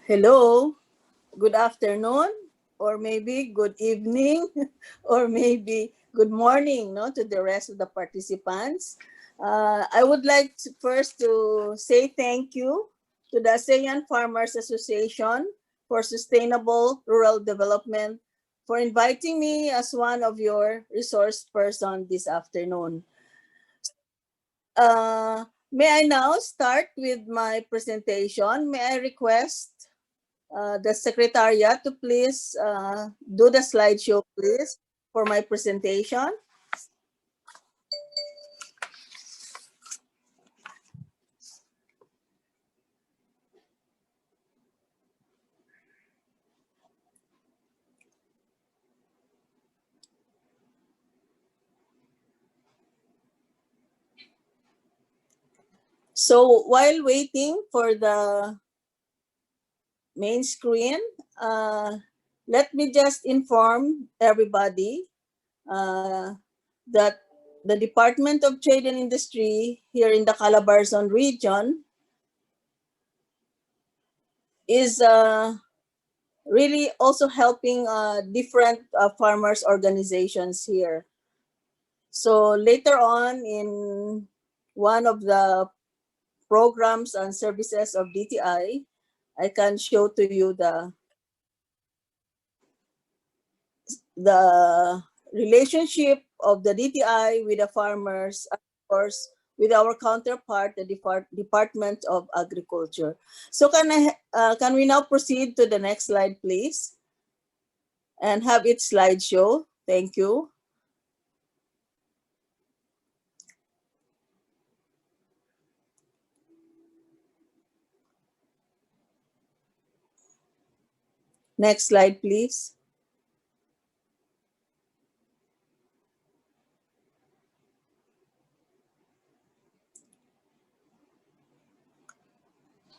Hello, good afternoon, or maybe good evening, or maybe good morning, no, to the rest of the participants. I would like first to say thank you to the ASEAN Farmers Association for Sustainable Rural Development for inviting me as one of your resource person this afternoon. May I now start with my presentation? May I request the secretariat to please do the slideshow, please, for my presentation. So while waiting for the main screen, uh, let me just inform everybody uh, that the Department of Trade and Industry here in the Calabarzon region is really also helping different farmers organizations here. So later on in one of the programs and services of DTI can show to you the relationship of the DTI with the farmers, of course, with our counterpart, the Department of Agriculture. So can we now proceed to the next slide, please, and have it slideshow? Thank you. Next slide, please.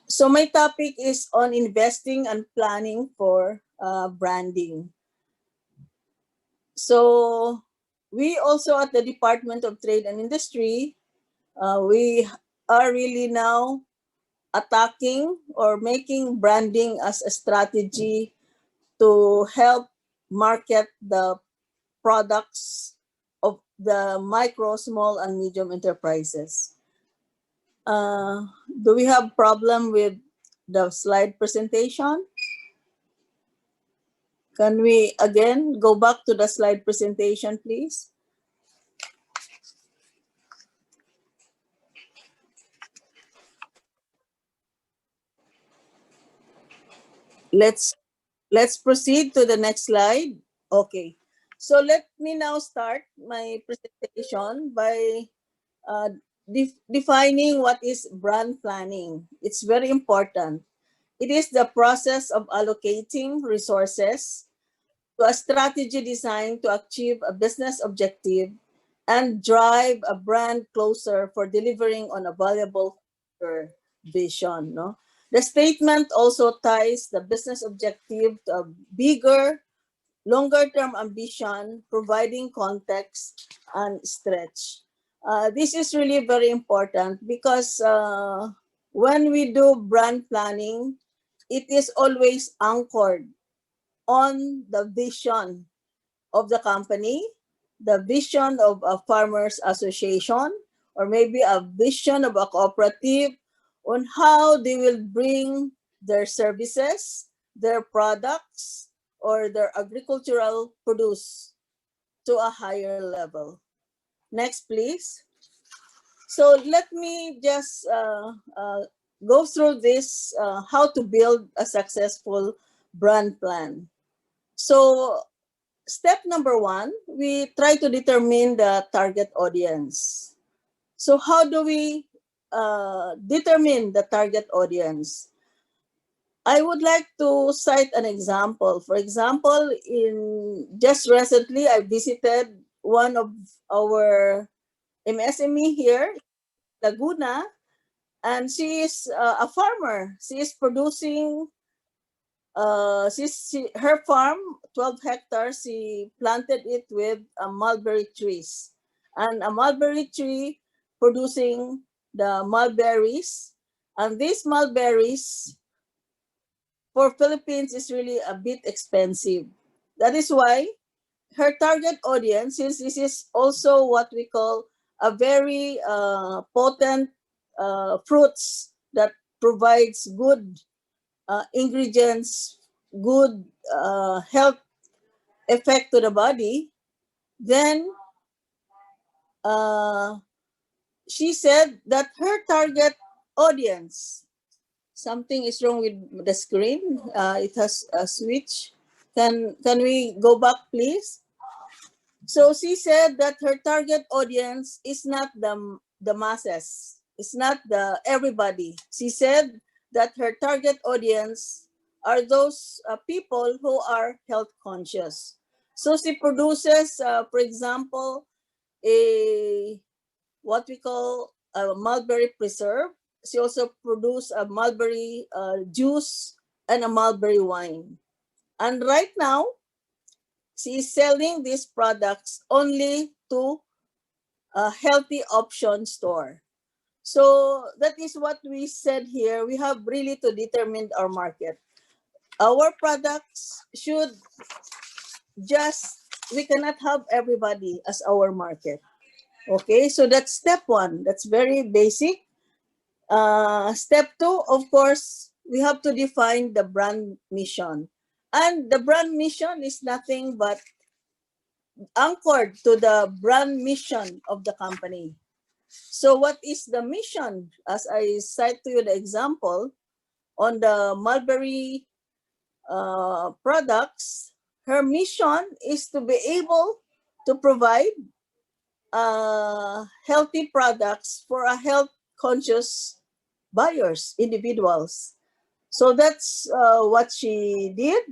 So my topic is on investing and planning for branding. So we also at the Department of Trade and Industry, we are really now attacking or making branding as a strategy to help market the products of the micro, small, and medium enterprises. Do we have problem with the slide presentation? Can we again go back to the slide presentation, please? Let's let's proceed to the next slide. Okay. So let me now start my presentation by defining what is brand planning. It's very important. It is the process of allocating resources to a strategy designed to achieve a business objective and drive a brand closer for delivering on a valuable vision. No? The statement also ties the business objective to a bigger, longer term ambition, providing context and stretch. This is really very important because when we do brand planning, it is always anchored on the vision of the company, the vision of a farmers association, or maybe a vision of a cooperative on how they will bring their services, their products, or their agricultural produce to a higher level. Next, please. So let me just go through this, how to build a successful brand plan. So step number one, we try to determine the target audience. So how do we determine the target audience? I would like to cite an example. For example, in just recently, I visited one of our MSME here, Laguna, and she is a farmer. She is producing her farm, 12 hectares, she planted it with mulberry trees. And a mulberry tree producing the mulberries. And these mulberries for Philippines is really a bit expensive. That is why her target audience, since this is also what we call a very potent fruits that provides good ingredients, good health effect to the body, then uh, she said that her target audience, something is wrong with the screen. It has a switch. Can we go back, please? So she said that her target audience is not the masses. It's not the everybody. She said that her target audience are those people who are health conscious. So she produces, for example, a what we call a mulberry preserve. She also produced a mulberry juice and a mulberry wine. And right now, she is selling these products only to a healthy option store. So that is what we said here. We have really to determine our market. Our products should just, we cannot have everybody as our market. Okay, so that's step one. That's very basic. Step two, of course, we have to define the brand mission. And the brand mission is nothing but anchored to the brand mission of the company. So what is the mission? As I cite to you the example, on the mulberry products, her mission is to be able to provide healthy products for a health conscious buyers, individuals. So that's what she did.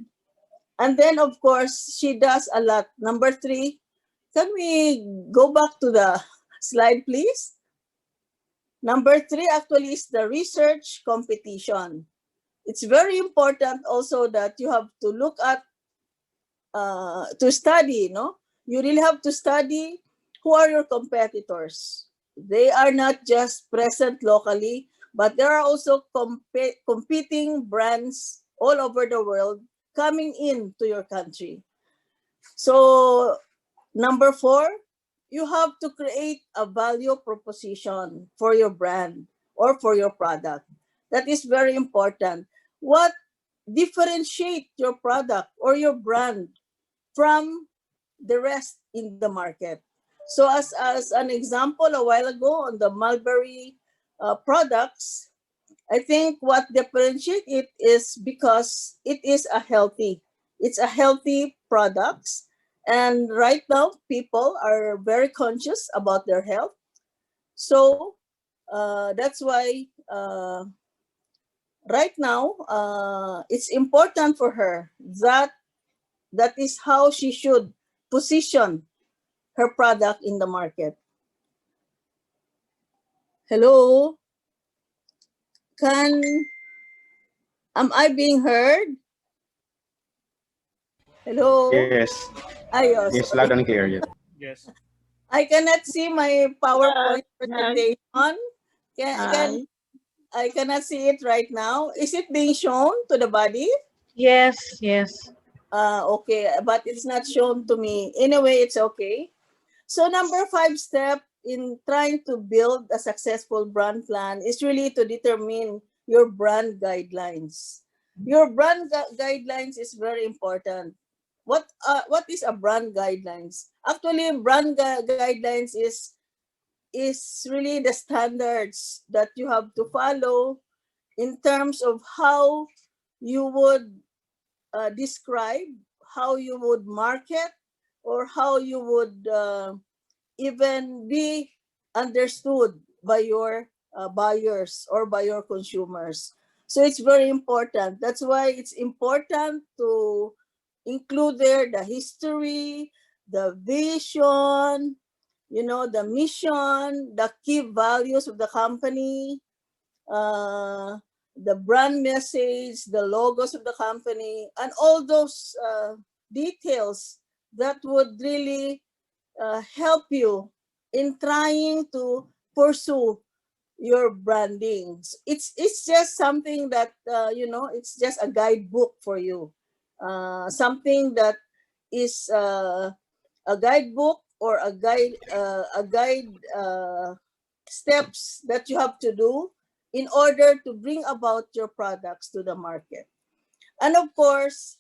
And then, of course, she does a lot. Number three, can we go back to the slide, please? Number three actually is the research competition. It's very important also that you have to look at, to study, no? You really have to study who are your competitors. They are not just present locally, but there are also competing brands all over the world coming into your country. So number four, you have to create a value proposition for your brand or for your product. That is very important. What differentiate your product or your brand from the rest in the market? So as an example, a while ago on the mulberry products, I think what differentiate it is because it's a healthy products. And right now, people are very conscious about their health. So that's why right now, it's important for her that that is how she should position her product in the market. Hello, can am I being heard? Hello, Yes. ayos. Yes, loud and clear. Yes. Yes. I cannot see my PowerPoint Hi. presentation. Can Hi. I cannot see it right now. Is it being shown to the body? Yes, yes. Okay, but it's not shown to me. Anyway, it's okay. So number five step in trying to build a successful brand plan is really to determine your brand guidelines. Your brand guidelines is very important. What is a brand guidelines? Actually, brand guidelines is really the standards that you have to follow in terms of how you would describe, how you would market, or how you would even be understood by your buyers or by your consumers. So it's very important. That's why it's important to include there the history, the vision, the mission, the key values of the company, uh, the brand message, the logos of the company, and all those details that would really help you in trying to pursue your branding. It's just something that it's just a guidebook for you. Something that is a guidebook or a guide steps that you have to do in order to bring about your products to the market. And of course,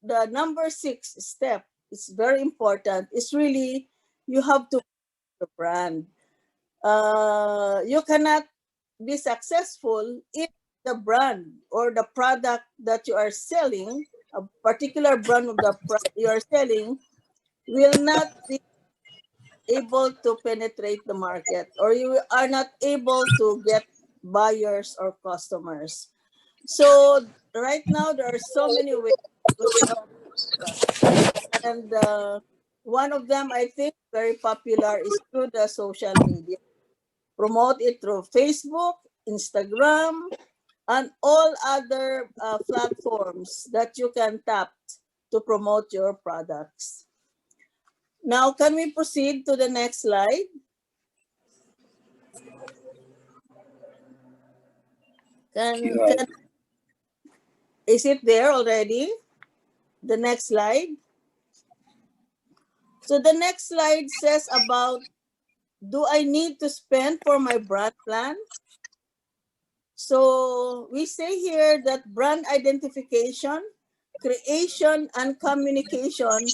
the number 6 step is very important. It's really you have to brand. You cannot be successful if the brand or the product that you are selling, a particular brand of the you are selling, will not be able to penetrate the market, or you are not able to get buyers or customers. So right now there are so many ways to sell products. And one of them, I think, very popular is through the social media. Promote it through Facebook, Instagram, and all other platforms that you can tap to promote your products. Now, can we proceed to the next slide? Can is it there already? The next slide. So the next slide says about, do I need to spend for my brand plan? So we say here that brand identification, creation, and communication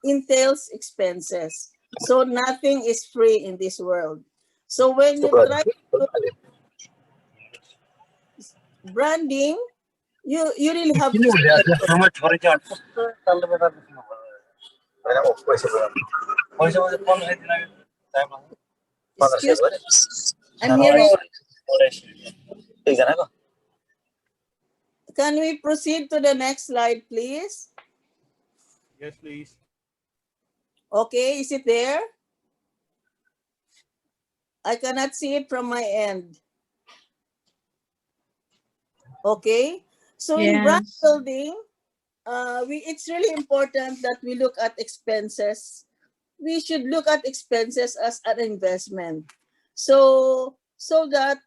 entails expenses. So nothing is free in this world. So when you try to branding, you really have to spend. Excuse me, I'm hearing. Can we proceed to the next slide, please? Yes, please. Okay, is it there? I cannot see it from my end. Okay, so in brand Yes. building, it's really important that we look at expenses. We should look at expenses as an investment. So that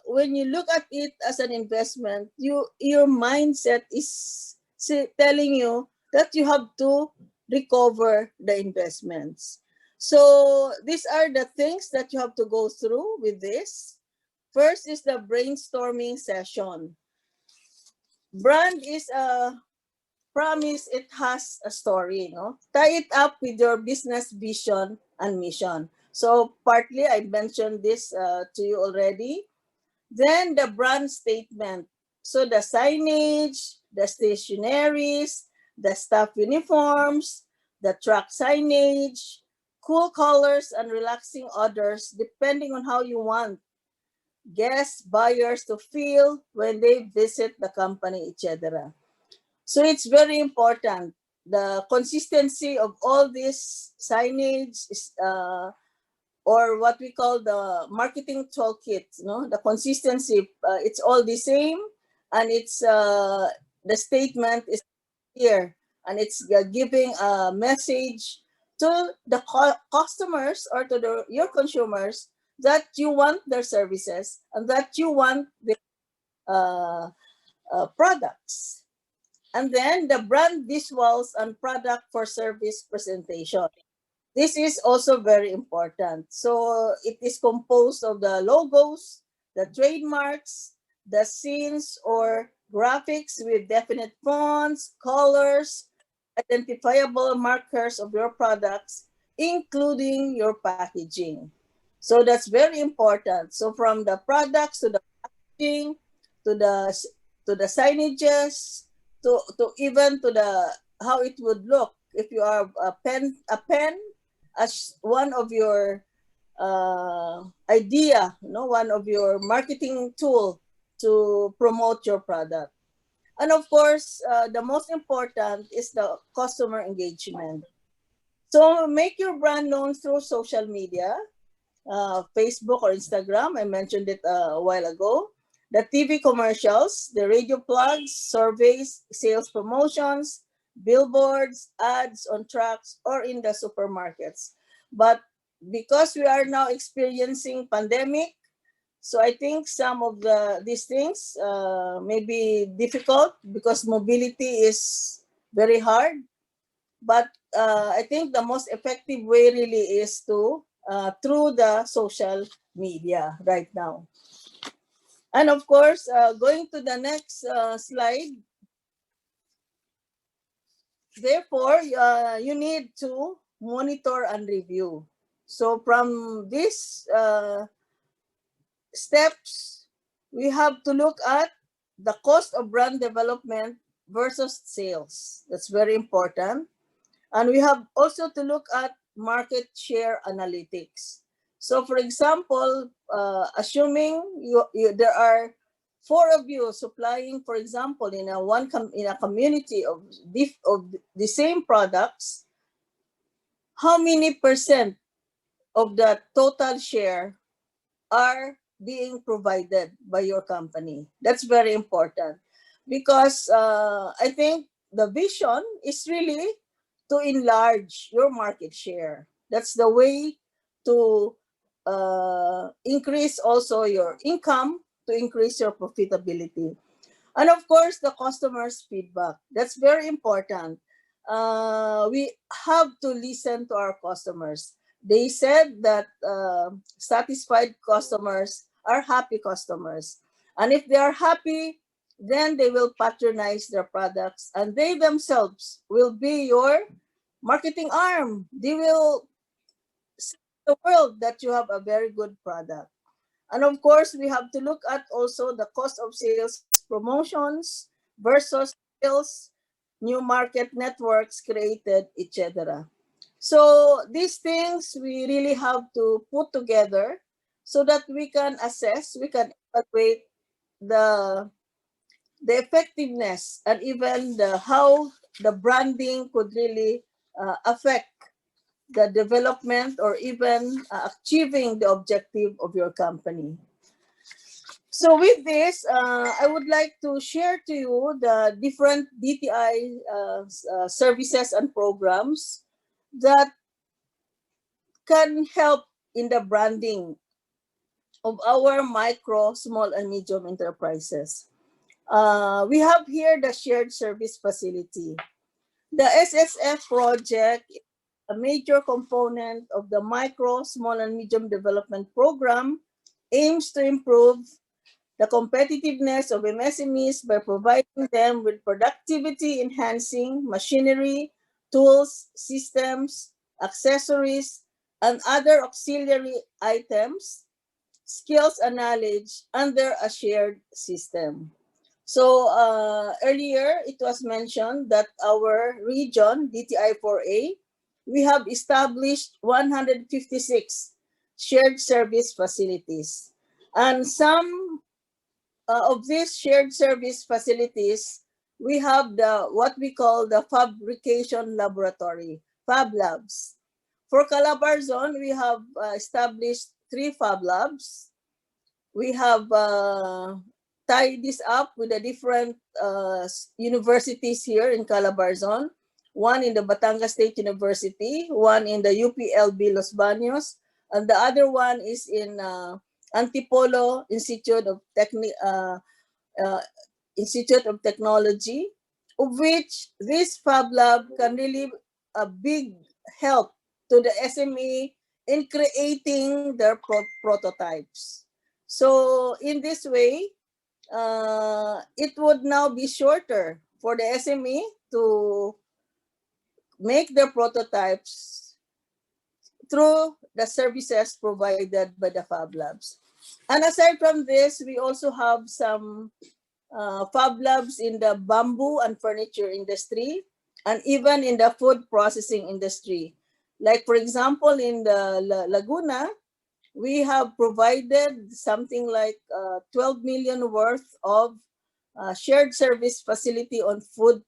when you look at it as an investment, your mindset is telling you that you have to recover the investments. So these are the things that you have to go through with this. First is the brainstorming session. Brand is a promise, it has a story, tie it up with your business vision and mission. So partly I mentioned this to you already. Then the brand statement, so the signage, the stationaries, the staff uniforms, the truck signage, cool colors and relaxing odors depending on how you want guests, buyers to feel when they visit the company, etc. So it's very important. The consistency of all this signage is, or what we call the marketing toolkit, the consistency, it's all the same, and it's the statement is here, and it's giving a message to the customers or to your consumers that you want their services and that you want the products. And then the brand visuals and product for service presentation. This is also very important. So it is composed of the logos, the trademarks, the scenes or graphics with definite fonts, colors, identifiable markers of your products, including your packaging. So that's very important. So from the products to the packaging, to the signages, to even to the how it would look if you are a pen as one of your idea, one of your marketing tool to promote your product. And of course, the most important is the customer engagement. So make your brand known through social media, Facebook or Instagram. I mentioned it a while ago. The TV commercials, the radio plugs, surveys, sales promotions, billboards, ads on trucks or in the supermarkets. But because we are now experiencing pandemic, So I think some of these things may be difficult because mobility is very hard. But I think the most effective way really is to through the social media right now. And of course, going to the next slide, therefore, you need to monitor and review. So from these steps, we have to look at the cost of brand development versus sales. That's very important. And we have also to look at market share analytics. So for example, assuming there are four of you supplying, for example, in a community of the same products, how many percent of the total share are being provided by your company? That's very important because I think the vision is really to enlarge your market share. That's the way to increase also your income, to increase your profitability. And of course, the customer's feedback. That's very important. We have to listen to our customers. They said that satisfied customers are happy customers. And if they are happy, then they will patronize their products and they themselves will be your marketing arm. They will say to the world that you have a very good product. And of course, we have to look at also the cost of sales promotions versus sales, new market networks created, etc. So these things we really have to put together so that we can assess, we can evaluate the effectiveness and even how the branding could really affect the development or even achieving the objective of your company. So with this, I would like to share to you the different DTI services and programs that can help in the branding of our micro, small, and medium enterprises. We have here the shared service facility. The SSF project is a major component of the micro, small, and medium development program, aims to improve the competitiveness of MSMEs by providing them with productivity enhancing machinery, tools, systems, accessories, and other auxiliary items, skills, and knowledge under a shared system. So earlier it was mentioned that our region, DTI 4A, we have established 156 shared service facilities. And some of these shared service facilities, we have what we call the fabrication laboratory, Fab Labs. For Calabarzon, we have established 3 Fab Labs. We have tied this up with the different universities here in Calabarzon. One in the Batangas State University, one in the UPLB Los Baños, and the other one is in Antipolo Institute of Technology, of which this Fab Lab can really a big help to the SME in creating their prototypes. So in this way, it would now be shorter for the SME to make their prototypes through the services provided by the Fab Labs. And aside from this, we also have some Fab Labs in the bamboo and furniture industry, and even in the food processing industry. Like for example, in the Laguna, we have provided something like 12 million worth of shared service facility on food.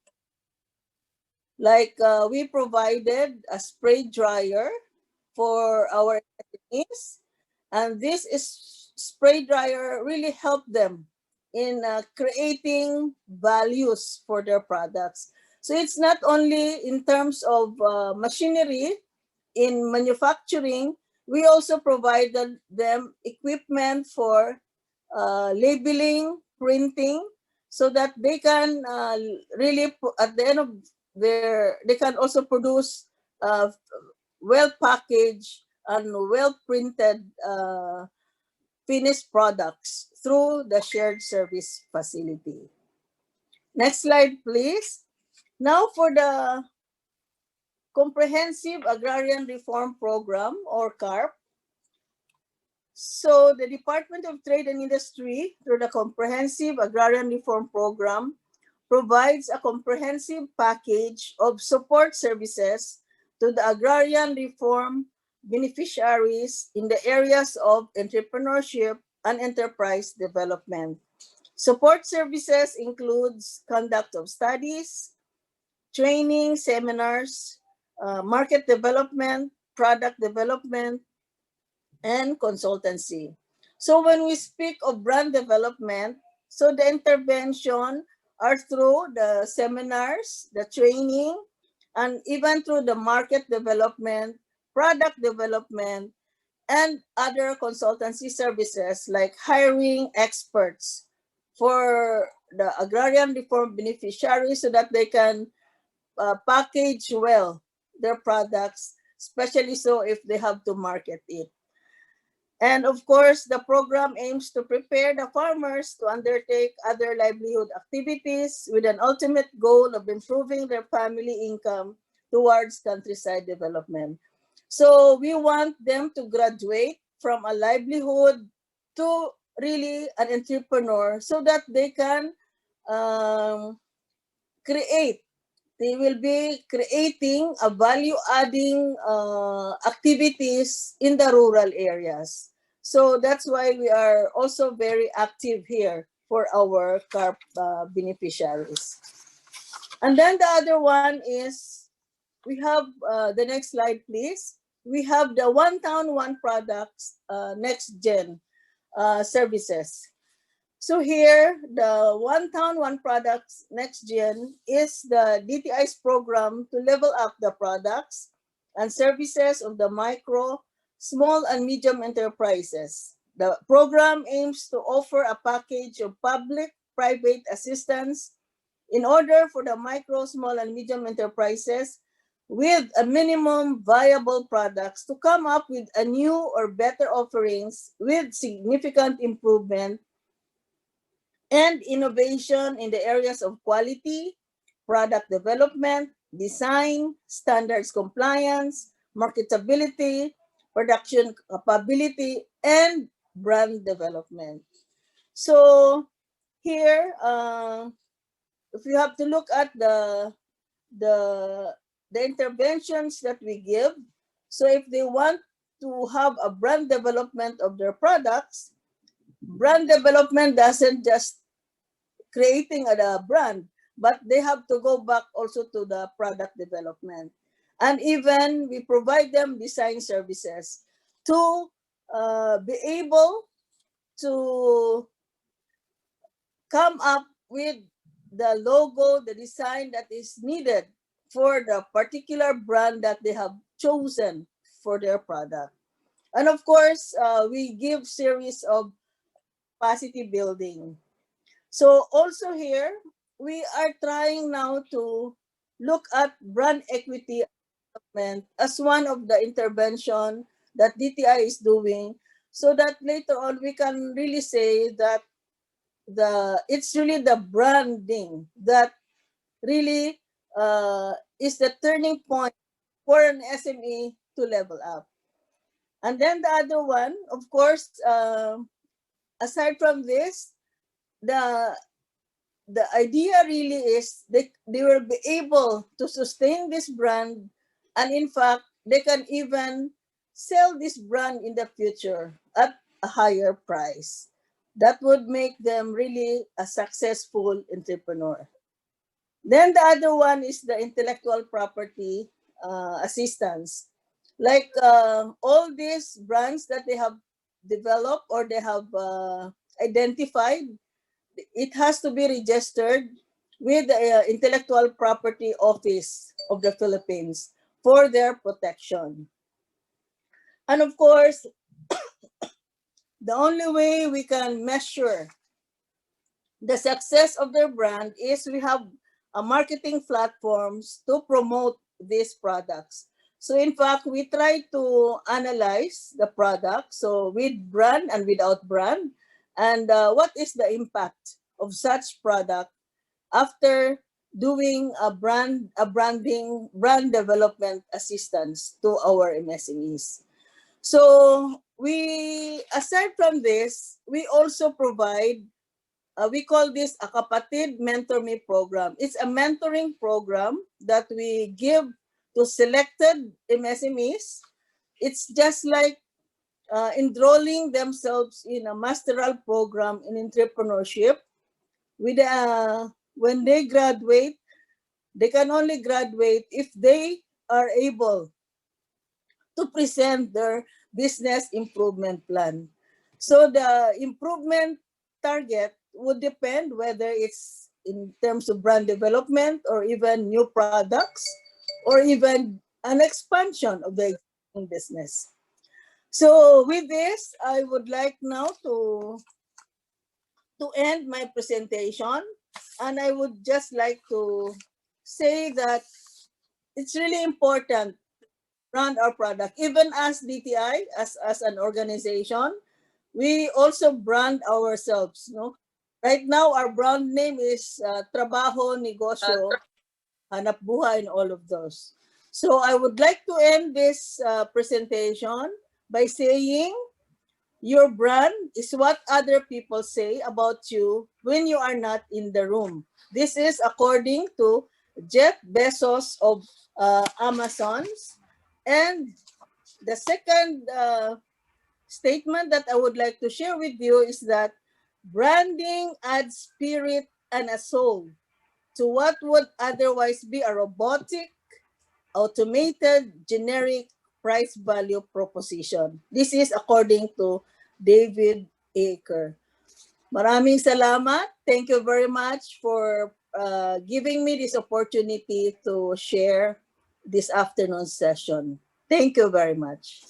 Like we provided a spray dryer for our SMEs, and this is spray dryer really helped them in creating values for their products. So it's not only in terms of machinery in manufacturing, We also provided them equipment for labeling, printing, so that they can really, at the end of they can also produce well packaged and well printed finished products through the shared service facility. Next slide, please. Now for the Comprehensive Agrarian Reform Program, or CARP. So the Department of Trade and Industry, through the Comprehensive Agrarian Reform Program, provides a comprehensive package of support services to the agrarian reform beneficiaries in the areas of entrepreneurship and enterprise development. Support services includes conduct of studies, training, seminars, market development, product development, and consultancy. So when we speak of brand development, so the intervention are through the seminars, the training, and even through the market development, product development, and other consultancy services like hiring experts for the agrarian reform beneficiaries so that they can package well their products, especially so if they have to market it. And of course, the program aims to prepare the farmers to undertake other livelihood activities with an ultimate goal of improving their family income towards countryside development. So we want them to graduate from a livelihood to really an entrepreneur so that they can um, create. They will be creating a value-adding activities in the rural areas. So that's why we are also very active here for our CARP beneficiaries. And then the other one is, we have the next slide, please. We have the One Town, One Products Next Gen services. So here, the One Town, One Products Next Gen is the DTI's program to level up the products and services of the micro, small, and medium enterprises. The program aims to offer a package of public-private assistance in order for the micro, small, and medium enterprises with a minimum viable products to come up with a new or better offerings with significant improvement and innovation in the areas of quality, product development, design, standards compliance, marketability, production capability, and brand development. So here, if you have to look at the the interventions that we give, so if they want to have a brand development of their products, brand development doesn't just creating a brand, but they have to go back also to the product development. And even we provide them design services to be able to come up with the logo, the design that is needed for the particular brand that they have chosen for their product. And of course, we give series of capacity building. So also here, we are trying now to look at brand equity as one of the intervention that DTI is doing, so that later on we can really say that it's really the branding that really is the turning point for an SME to level up. And then the other one, of course, aside from this, the the idea really is they will be able to sustain this brand, and in fact they can even sell this brand in the future at a higher price. That would make them really a successful entrepreneur. Then the other one is the intellectual property assistance. Like all these brands that they have developed or they have identified, it has to be registered with the Intellectual Property Office of the Philippines for their protection. And of course, the only way we can measure the success of their brand is we have a marketing platforms to promote these products. So in fact, we try to analyze the product, so with brand and without brand, and what is the impact of such product after doing brand development assistance to our MSMEs. So we, aside from this, we also provide, we call this a Kapatid Mentor Me program. It's a mentoring program that we give to selected MSMEs. It's just like enrolling themselves in a masteral program in entrepreneurship. With when they graduate, they can only graduate if they are able to present their business improvement plan. So the improvement target would depend whether it's in terms of brand development or even new products or even an expansion of the existing business. So with this, I would like now to end my presentation, and I would just like to say that it's really important brand our product. Even as DTI, as an organization, we also brand ourselves. No, right now our brand name is Trabajo, Negosyo, Hanap Buhay, and all of those. So I would like to end this presentation by saying your brand is what other people say about you when you are not in the room. This is according to Jeff Bezos of Amazon's. And the second statement that I would like to share with you is that branding adds spirit and a soul to what would otherwise be a robotic, automated, generic price value proposition. This is according to David Aker. Maraming salamat. Thank you very much for giving me this opportunity to share this afternoon session. Thank you very much.